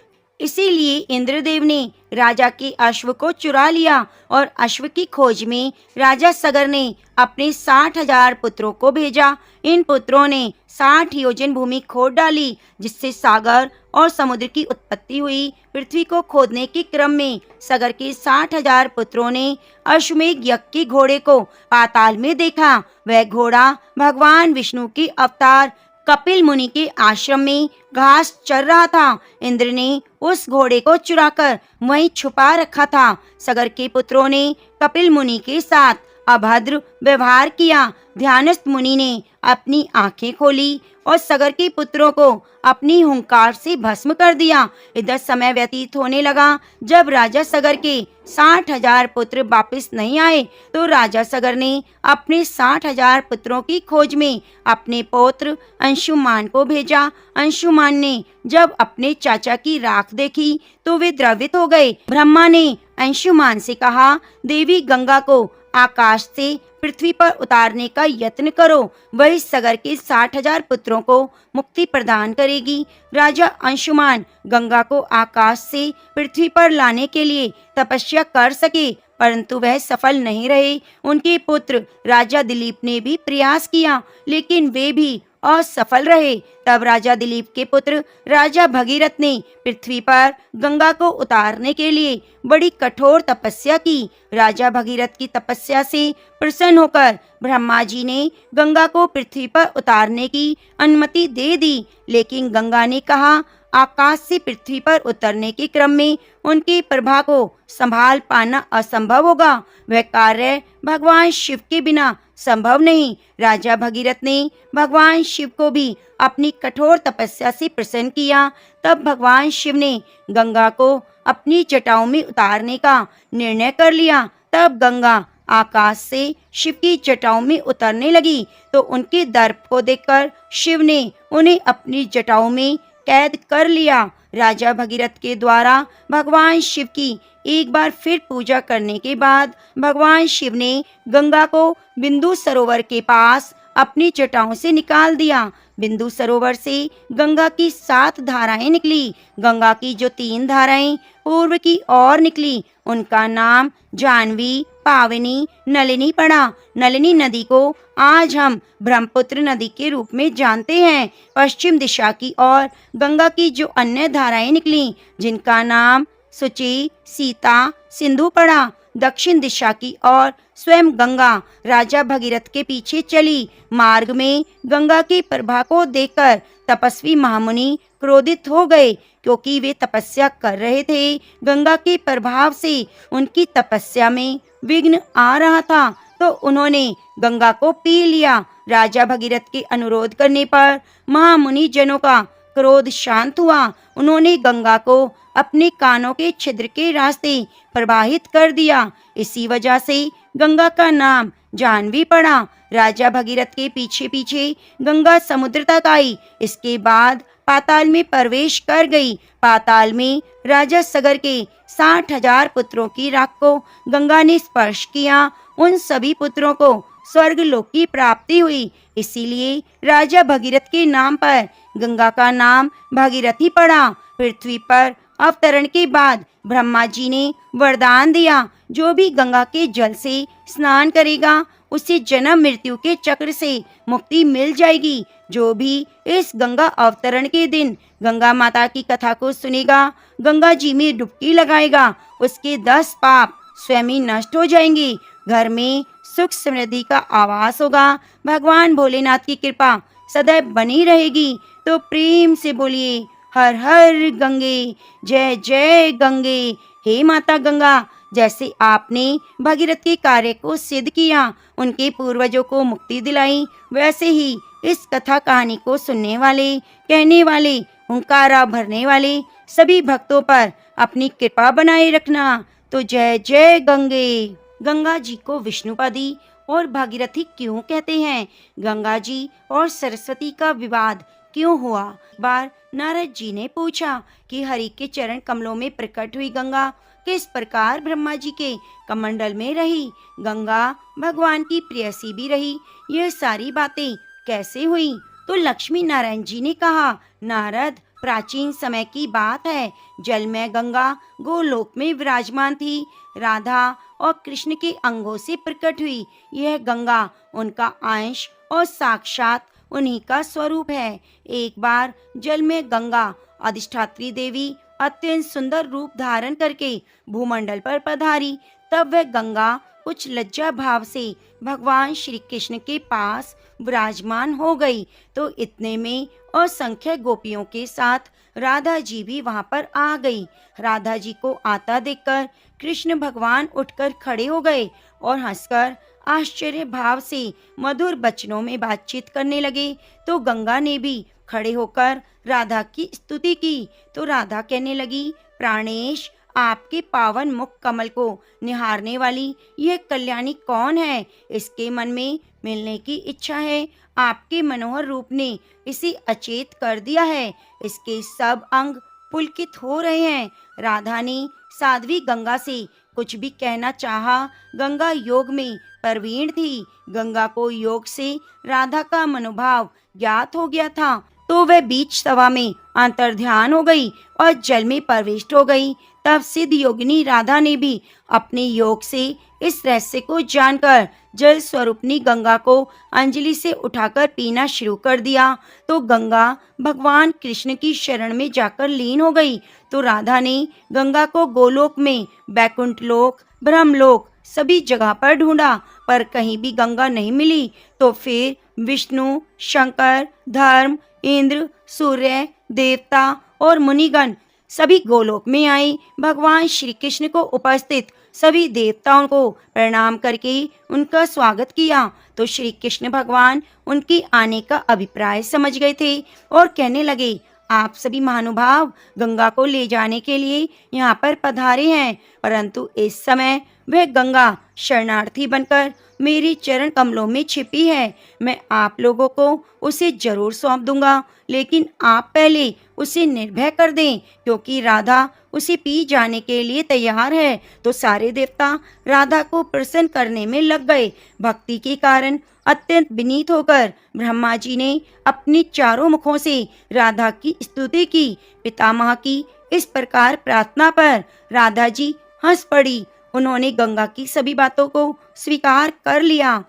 इसीलिए इंद्रदेव ने राजा के अश्व को चुरा लिया और अश्व की खोज में राजा सगर ने अपने 60,000 पुत्रों को भेजा। इन पुत्रों ने 60 योजन भूमि खोद डाली, जिससे सागर और समुद्र की उत्पत्ति हुई। पृथ्वी को खोदने के क्रम में सगर के 60,000 पुत्रों ने अश्वमेघ यज्ञ के घोड़े को पाताल में देखा। वह घोड़ा भगवान विष्णु के अवतार कपिल मुनि के आश्रम में घास चर रहा था। इंद्र ने उस घोड़े को चुराकर वहीं छुपा रखा था। सगर के पुत्रों ने कपिल मुनि के साथ अभद्र व्यवहार किया। ध्यानस्थ मुनि ने अपनी आंखें खोली और सगर के पुत्रों को अपनी हुंकार से भस्म कर दिया। इधर समय व्यतीत होने लगा। जब राजा सगर के 60,000 पुत्र वापस नहीं आए तो राजा सगर ने अपने 60,000 पुत्रों की खोज में अपने पौत्र अंशुमान को भेजा। अंशुमान ने जब अपने चाचा की राख देखी तो वे द्रवित हो गए। ब्रह्मा ने अंशुमान से कहा, देवी गंगा को आकाश से पृथ्वी पर उतारने का यत्न करो, वही सगर के 60,000 पुत्रों को मुक्ति प्रदान करेगी। राजा अंशुमान गंगा को आकाश से पृथ्वी पर लाने के लिए तपस्या कर सके, परंतु वह सफल नहीं रहे। उनके पुत्र राजा दिलीप ने भी प्रयास किया, लेकिन वे भी असफल रहे। तब राजा दिलीप के पुत्र राजा भगीरथ ने पृथ्वी पर गंगा को उतारने के लिए बड़ी कठोर तपस्या की। राजा भगीरथ की तपस्या से प्रसन्न होकर ब्रह्मा जी ने गंगा को पृथ्वी पर उतारने की अनुमति दे दी, लेकिन गंगा ने कहा, आकाश से पृथ्वी पर उतरने के क्रम में उनकी प्रभा को संभाल पाना असंभव होगा। वह कार्य भगवान शिव के बिना संभव नहीं। राजा भगीरथ ने भगवान शिव को भी अपनी कठोर तपस्या से प्रसन्न किया। तब भगवान शिव ने गंगा को अपनी जटाओं में उतारने का निर्णय कर लिया। तब गंगा आकाश से शिव की जटाओं में उतरने लगी तो उनके दर्प को देखकर शिव ने उन्हें अपनी जटाओं में कैद कर लिया। राजा भगीरथ के द्वारा भगवान शिव की एक बार फिर पूजा करने के बाद भगवान शिव ने गंगा को बिंदु सरोवर के पास अपनी जटाओं से निकाल दिया। बिंदु सरोवर से गंगा की 7 धाराएं निकली। गंगा की जो 3 धाराएं पूर्व की ओर निकली उनका नाम जाह्नवी, पावनी, नलिनी पड़ा। नलिनी नदी को आज हम ब्रह्मपुत्र नदी के रूप में जानते हैं। पश्चिम दिशा की ओर गंगा की जो अन्य धाराएं निकली जिनका नाम सुचि, सीता, सिंधु पड़ा। दक्षिण दिशा की ओर स्वयं गंगा राजा भगीरथ के पीछे चली। मार्ग में गंगा की प्रभा को देखकर तपस्वी महामुनि क्रोधित हो गए, क्योंकि वे तपस्या कर रहे थे। गंगा के प्रभाव से उनकी तपस्या में विघ्न आ रहा था, तो उन्होंने गंगा को पी लिया। राजा भगीरथ के अनुरोध करने पर महामुनि जनों का क्रोध शांत हुआ। उन्होंने गंगा को अपने कानों के छिद्र के रास्ते प्रवाहित कर दिया। इसी वजह से गंगा का नाम जाह्नवी पड़ा। राजा भगीरथ के पीछे पीछे गंगा समुद्र तक आई। इसके बाद पाताल में प्रवेश कर गई। पाताल में राजा सगर के 60,000 पुत्रों की राख को गंगा ने स्पर्श किया। उन सभी पुत्रों को स्वर्ग लोक की प्राप्ति हुई। इसीलिए राजा भगीरथ के नाम पर गंगा का नाम भगीरथी पड़ा। पृथ्वी पर अवतरण के बाद ब्रह्मा जी ने वरदान दिया, जो भी गंगा के जल से स्नान करेगा उसे जन्म मृत्यु के चक्र से मुक्ति मिल जाएगी। जो भी इस गंगा अवतरण के दिन गंगा माता की कथा को सुनेगा, गंगा जी में डुबकी लगाएगा, उसके 10 पाप स्वयं ही नष्ट हो जाएंगे। घर में सुख समृद्धि का आवास होगा। भगवान भोलेनाथ की कृपा सदैव बनी रहेगी। तो प्रेम से बोलिए, हर हर गंगे, जय जय गंगे। हे माता गंगा, जैसे आपने भगीरथ के कार्य को सिद्ध किया, उनके पूर्वजों को मुक्ति दिलाई, वैसे ही इस कथा कहानी को सुनने वाले, कहने वाले, हुंकारा भरने वाले सभी भक्तों पर अपनी कृपा बनाए रखना। तो जय जय गंगे। गंगा जी को विष्णुपदी और भागीरथी क्यों कहते हैं? गंगा जी और सरस्वती का विवाद क्यों हुआ? एक बार नारद जी ने पूछा कि हरि के चरण कमलों में प्रकट हुई गंगा किस प्रकार ब्रह्मा जी के कमंडल में रही। गंगा भगवान की प्रेयसी भी रही, यह सारी बातें कैसे हुई? तो लक्ष्मी नारायण जी ने कहा, नारद, प्राचीन समय की बात है। जल में गंगा गोलोक में विराजमान थी। राधा और कृष्ण के अंगों से प्रकट हुई यह गंगा उनका अंश और साक्षात उन्हीं का स्वरूप है। एक बार जल में गंगा अधिष्ठात्री देवी अत्यंत सुंदर रूप धारण करके भूमंडल पर पधारी। तब वह गंगा कुछ लज्जा भाव से भगवान श्री कृष्ण के पास विराजमान हो गई। तो इतने में असंख्य गोपियों के साथ राधा जी भी वहां पर आ गई। राधा जी को आता देखकर कृष्ण भगवान उठकर खड़े हो गए और हंसकर आश्चर्य भाव से मधुर वचनों में बातचीत करने लगे। तो गंगा ने भी खड़े होकर राधा की स्तुति की। तो राधा कहने लगी, प्राणेश, आपके पावन मुख कमल को निहारने वाली यह कल्याणी कौन है? इसके मन में मिलने की इच्छा है। आपके मनोहर रूप ने इसे अचेत कर दिया है। इसके सब अंग पुलकित हो रहे हैं। राधा ने साध्वी गंगा से कुछ भी कहना चाहा। गंगा योग में प्रवीण थी। गंगा को योग से राधा का मनोभाव ज्ञात हो गया था। तो वह बीच तवा में अंतर्ध्यान हो गई और जल में प्रविष्ट हो गई। तब सिद्ध योगिनी राधा ने भी अपने योग से इस रहस्य को जानकर जल स्वरूपनी गंगा को अंजलि से उठाकर पीना शुरू कर दिया। तो गंगा भगवान कृष्ण की शरण में जाकर लीन हो गई। तो राधा ने गंगा को गोलोक में, बैकुंठ लोक, ब्रह्मलोक सभी जगह पर ढूंढा, पर कहीं भी गंगा नहीं मिली। तो फिर विष्णु, शंकर, धर्म, इंद्र, सूर्य, देवता और मुनिगण सभी गोलोक में आए। भगवान श्री कृष्ण को उपस्थित सभी देवताओं को प्रणाम करके उनका स्वागत किया। तो श्री कृष्ण भगवान उनके आने का अभिप्राय समझ गए थे और कहने लगे, आप सभी महानुभाव गंगा को ले जाने के लिए यहाँ पर पधारे हैं, परंतु इस समय वह गंगा शरणार्थी बनकर मेरी चरण कमलों में छिपी है। मैं आप लोगों को उसे जरूर सौंप दूंगा, लेकिन आप पहले उसे निर्भय कर दें, क्योंकि राधा उसे पी जाने के लिए तैयार है। तो सारे देवता राधा को प्रसन्न करने में लग गए। भक्ति के कारण अत्यंत विनीत होकर ब्रह्मा जी ने अपने चारों मुखों से राधा की स्तुति की। पितामह की इस प्रकार प्रार्थना पर राधा जी हंस पड़ी। उन्होंने गंगा की सभी बातों को स्वीकार कर लिया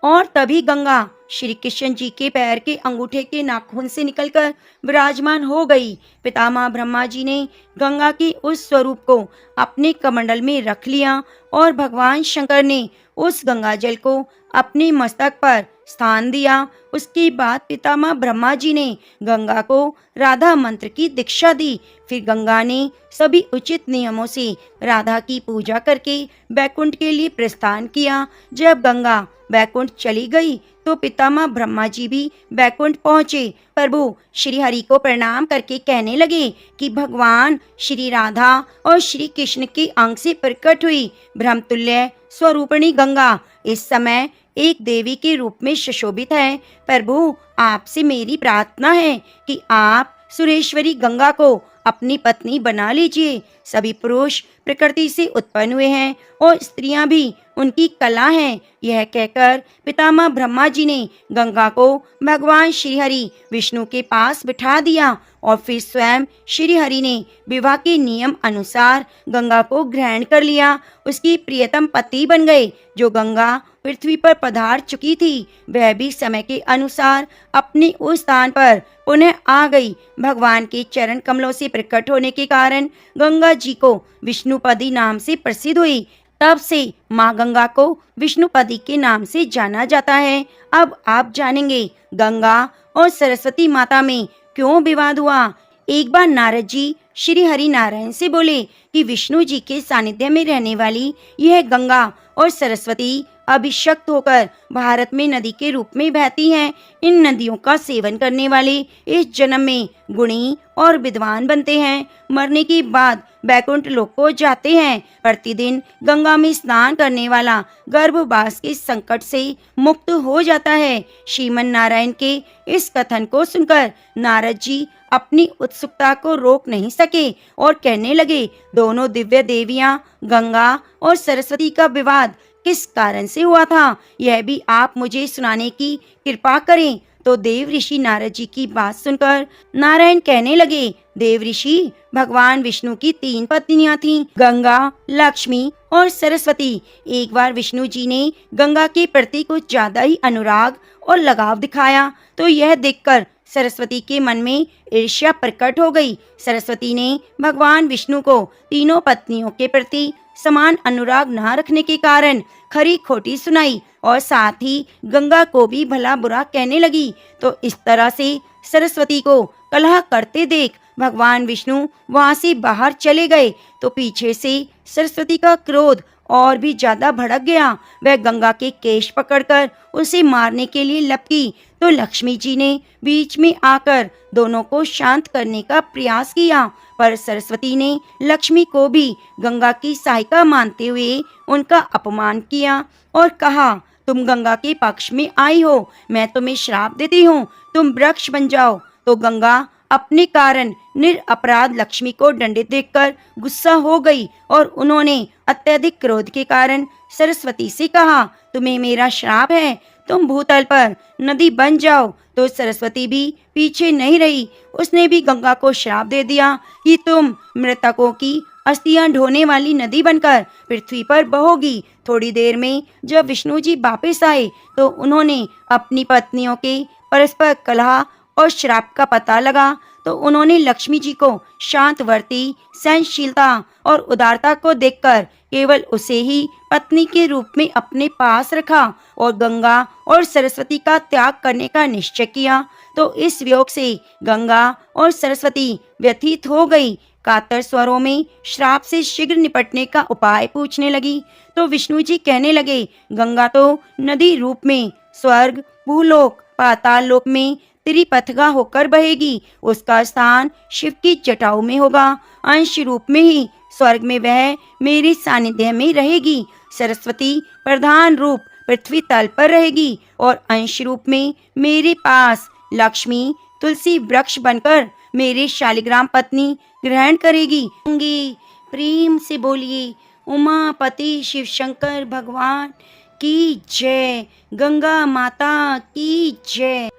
और तभी गंगा श्री कृष्ण जी के पैर के अंगूठे के नाखून से निकलकर विराजमान हो गई। पितामह ब्रह्मा जी ने गंगा के उस स्वरूप को अपने कमंडल में रख लिया और भगवान शंकर ने उस गंगा जल को अपने मस्तक पर स्थान दिया। उसके बाद पितामह ब्रह्मा जी ने गंगा को राधा मंत्र की दीक्षा दी। फिर गंगा ने सभी उचित नियमों से राधा की पूजा करके बैकुंठ के लिए प्रस्थान किया। जब गंगा बैकुंठ चली गई तो पितामह ब्रह्मा जी भी बैकुंठ पहुँचे। प्रभु श्री हरि को प्रणाम करके कहने लगे कि भगवान श्री राधा और श्री कृष्ण के अंग से प्रकट हुई ब्रह्मतुल्य स्वरूपिणी गंगा इस समय एक देवी के रूप में सुशोभित है। प्रभु, आपसे मेरी प्रार्थना है कि आप सुरेश्वरी गंगा को अपनी पत्नी बना लीजिए। सभी पुरुष प्रकृति से उत्पन्न हुए हैं और स्त्रियां भी उनकी कला हैं। यह कहकर पितामह ब्रह्मा जी ने गंगा को भगवान श्री हरि विष्णु के पास बिठा दिया और फिर स्वयं श्री हरि ने विवाह के नियम अनुसार गंगा को ग्रहण कर लिया। उसकी प्रियतम पति बन गए। जो गंगा पृथ्वी पर पधार चुकी थी, वह भी समय के अनुसार अपने उस स्थान पर पुनः आ गई। भगवान के चरण कमलों से प्रकट होने के कारण गंगा जी को विष्णुपदी नाम से प्रसिद्ध हुई। तब से माँ गंगा को विष्णुपदी के नाम से जाना जाता है। अब आप जानेंगे गंगा और सरस्वती माता में क्यों विवाद हुआ। एक बार नारद जी श्री हरि नारायण से बोले कि विष्णु जी के सानिध्य में रहने वाली यह गंगा और सरस्वती अभिशक्त होकर भारत में नदी के रूप में बहती हैं। इन नदियों का सेवन करने वाले इस जन्म में गुणी और विद्वान बनते हैं, मरने के बाद बैकुंठ लोक को जाते हैं। प्रतिदिन गंगा में स्नान करने वाला गर्भवास के संकट से मुक्त हो जाता है। श्रीमन नारायण के इस कथन को सुनकर नारद जी अपनी उत्सुकता को रोक नहीं सके और कहने लगे, दोनों दिव्य देवियां गंगा और सरस्वती का विवाद किस कारण से हुआ था, यह भी आप मुझे सुनाने की कृपा करें। तो देव ऋषि नारद जी की बात सुनकर नारायण कहने लगे, देव ऋषि, भगवान विष्णु की 3 पत्नियां थीं, गंगा, लक्ष्मी और सरस्वती। एक बार विष्णु जी ने गंगा के प्रति कुछ ज्यादा ही अनुराग और लगाव दिखाया, तो यह देखकर सरस्वती के मन में ईर्ष्या प्रकट हो गई। सरस्वती ने भगवान विष्णु को तीनों पत्नियों के प्रति समान अनुराग न रखने के कारण खरी खोटी सुनाई और साथ ही गंगा को भी भला बुरा कहने लगी। तो इस तरह से सरस्वती को कलह करते देख भगवान विष्णु वहां से बाहर चले गए। तो पीछे से सरस्वती का क्रोध और भी ज्यादा भड़क गया। वह गंगा के केश पकड़कर उसे मारने के लिए लपकी, तो लक्ष्मी जी ने बीच में आकर दोनों को शांत करने का प्रयास किया, पर सरस्वती ने लक्ष्मी को भी गंगा की सहायिका मानते हुए उनका अपमान किया और कहा, तुम गंगा के पक्ष में आई हो, मैं तुम्हें श्राप देती हूँ, तुम वृक्ष बन जाओ। तो गंगा अपने कारण निरपराध लक्ष्मी को दंडित देखकर गुस्सा हो गई और उन्होंने अत्यधिक क्रोध के कारण सरस्वती से कहा, तुम्हें मेरा श्राप है, तुम भूतल पर नदी बन जाओ। तो सरस्वती भी पीछे नहीं रही, उसने भी गंगा को श्राप दे दिया कि तुम मृतकों की अस्थियां ढोने वाली नदी बनकर पृथ्वी पर बहोगी। थोड़ी देर में जब विष्णु जी वापस आए तो उन्होंने अपनी पत्नियों के परस्पर कलह और श्राप का पता लगा, तो उन्होंने लक्ष्मी जी को शांतवर्ती, सहनशीलता और उदारता को देखकर केवल उसे ही पत्नी के रूप में अपने पास रखा और गंगा और सरस्वती का त्याग करने का निश्चय किया। तो इस वियोग से गंगा और सरस्वती व्यथित हो गई। कातर स्वरों में श्राप से शीघ्र निपटने का उपाय पूछने लगी। तो विष्णु जी कहने लगे, गंगा तो नदी रूप में स्वर्ग, भूलोक, पाताल लोक में त्रिपथगा होकर बहेगी। उसका स्थान शिव की जटाओं में होगा। अंश रूप में ही स्वर्ग में वह मेरे सानिध्य में रहेगी। सरस्वती प्रधान रूप पृथ्वी तल पर रहेगी और अंश रूप में मेरे पास लक्ष्मी तुलसी वृक्ष बनकर मेरे शालिग्राम पत्नी ग्रहण करेगी। प्रेम से बोलिए, उमापति शिव शंकर भगवान की जय, गंगा माता की जय।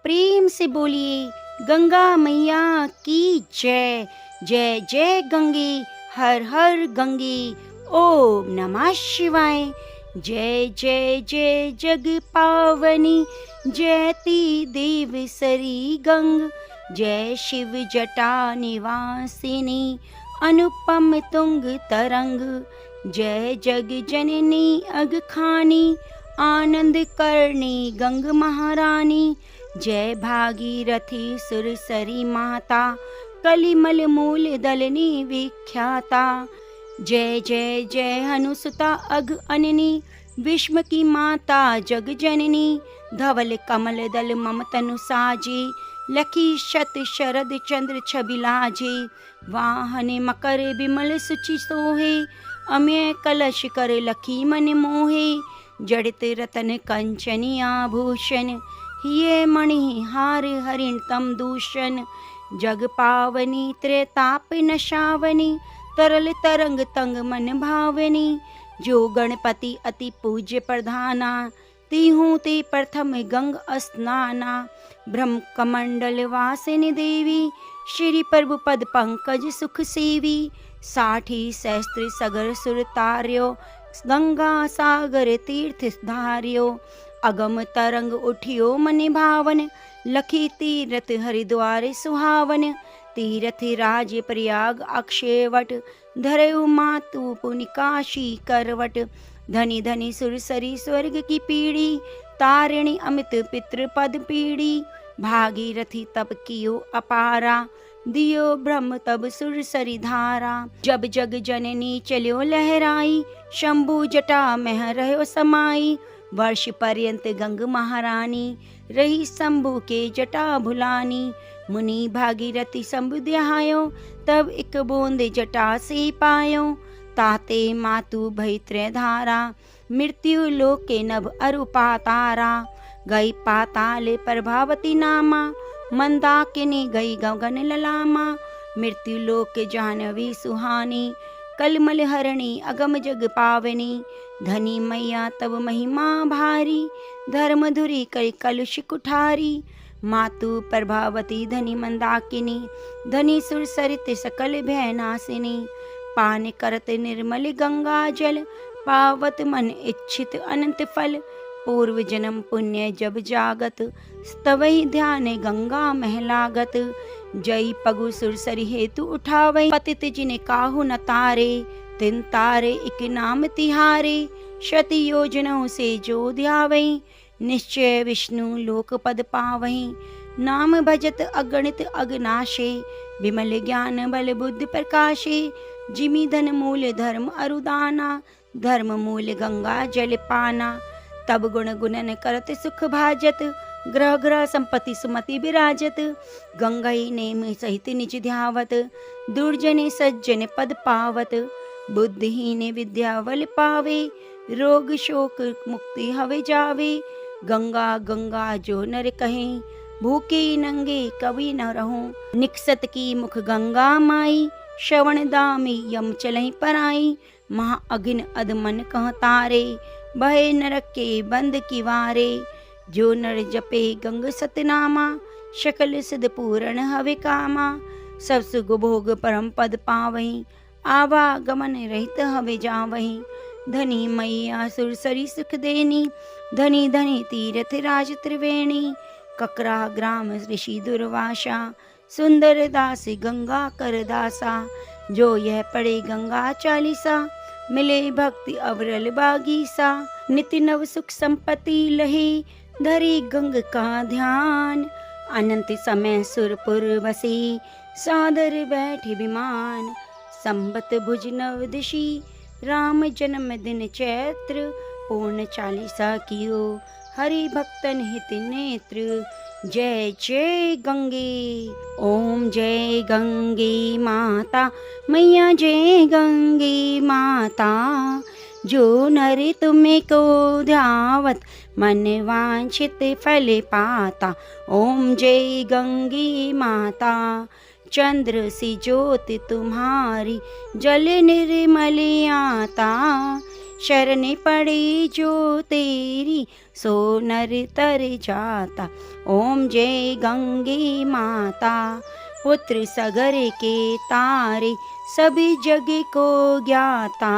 प्रेम से बोलिए, गंगा मैया की जय। जय जय गंगे, हर हर गंगे, ओम नमः शिवाय। जय जय जय जग पावनी, जयति देव सरी गंग। जय शिव जटा निवासिनी, अनुपम तुंग तरंग। जय जग जननी अगखानी, आनंद करणी गंग महारानी। जय भागीरथी सुरसरी माता, कलिमल मूल दलनी विख्याता। जय जय जय हनुसुता अग अननी, विश्व की माता जग जननी। धवल कमल दल मम तनु साजे, लखी शत शरद चंद्र छबि लाजे। वाहन मकर बिमल सुचि सोहे, अम्य कलश कर लखी मन मोहे। जड़ित रतन कंचनी आभूषण, हिये मणि हार हरिण तम दूषण। जग पावनी त्रेताप नशावनी, तरल तरंग तंग मन भावनी। जो गणपति अति पूज्य प्रधाना, तिहु ते प्रथम गंग स्नाना। ब्रह्म कमंडल वासिनी देवी, श्री प्रभु पद पंकज सुख सेवी। 60 सहस्त्र सगर सुर तार्यो, गंगा सागर तीर्थ धार्यो। अगम तरंग उठियो मन भावन, लखी तीरथ हरिद्वार सुहावन। तीरथ राज प्रयाग अक्षय वट, धरऊ मातु पुनि काशी करवट। धनी धनी सुरसरी स्वर्ग की पीढ़ी, तारिणी अमित पितृ पद पीढ़ी। भागीरथी तब कियो अपारा, दियो ब्रह्म तब सुरसरी धारा। जब जग जननी चलियो लहराई, शंभु जटा मह रहो समाई। वर्ष पर्यंत गंग महारानी, रही शंभु के जटा भुलानी। मुनि भागीरथी शंभु ध्यायो, तब एक बूंद जटा से पायो। ताते मातु भई त्रयधारा, मृत्यु लोक के नभ अरु पातारा। गई पाताल प्रभावती नामा, मंदाकिनी गई गगन ललामा। मृत्यु लोक जाह्नवी सुहानी, कलमल हरणी अगम जग पावनी। धनी मैया तब महिमा भारी, धर्म धुरी कई कलुष कुठारी। मातु प्रभावती धनी मंदाकिनी, धनी सुर सरित सकल भय नासिनी। पान करत निर्मल गंगा जल, पावत मन इच्छित अनंत फल। पूर्व जन्म पुण्य जब जागत, स्तवहि ध्यान गंगा महलागत। जई पगु सुरसरी हेतु उठावई, पतित जिने काहू न तारे। तिन तारे इक नाम तिहारे, शत योजनों से जो ध्यावई। निश्चय विष्णु लोक पद पावई, नाम भजत अगणित अगनाशे। विमल ज्ञान बल बुद्धि प्रकाशे, जिमि धन मूल धर्म अरुदाना। धर्म मूल गंगा जल पाना, तब गुण गुणन करत सुख भाजत। ग्रह ग्रह संपत्ति सुमति विराजत, गंगई नेम सहित निज ध्यावत। दुर्जने सज्जन पद पावत, बुद्धिहीन विद्या बल पावे। रोग शोक मुक्ति हवे जावे, गंगा गंगा जो नर कहे। भूखे नंगे कवि न रहूं, निकसत की मुख गंगा माई। श्रवण दामी यम चलहि पराई, महा अघिन अधमन कह तारे। बहे नरक के बंद किवारे, जो नर जपे गंग सतनामा। शकल सिद्ध पूरण हवे कामा, सब सुख भोग परम पद पावही। आवागमन रहित हवे जावही, धनी मैया सुरसरी सुख देनी। धनी धनी तीरथ राज त्रिवेणी, ककरा ग्राम ऋषि दुर्वासा। सुंदर दास गंगा कर दासा, जो यह पढ़े गंगा चालीसा। मिले भक्ति अवरल बागीसा, नित्य नव सुख संपत्ति लहे। धरी गंग का ध्यान, अनंत समय सुरपुर बसे। सादर बैठे विमान, संबत भुज नवदशी। राम जन्म दिन चैत्र, पूर्ण चालीसा कियो। हरि भक्तन हित नेत्र, जय जय गंगे। ओम जय गंगे माता, मैया जय गंगे माता। जो नर तुम्हें को ध्यावत, मन वांछित फल पाता। ओम जय गंगे माता। चंद्र सी ज्योति तुम्हारी, जल निर्मल आता। शरण पड़े जो तेरी, सो नर तर जाता। ओम जय गंगे माता। पुत्र सगर के तारे, सभी जग को ज्ञाता।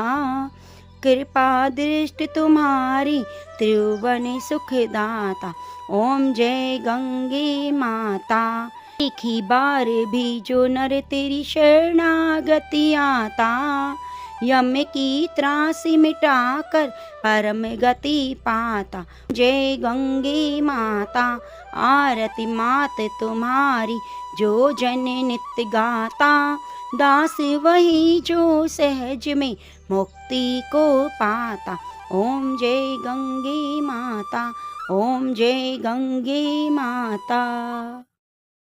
कृपा दृष्टि तुम्हारी, त्रिभुवन सुखदाता। ओम जय गंगे माता। एक ही बार भी जो नर तेरी शरणागति आता, यम की त्रासी मिटाकर परम गति पाता। जय गंगे माता। आरती मात तुम्हारी, जो जन नित्य गाता। दास वही जो सहज में मुक्ति को पाता। ओम जय गंगे माता। ओम जय गंगे माता।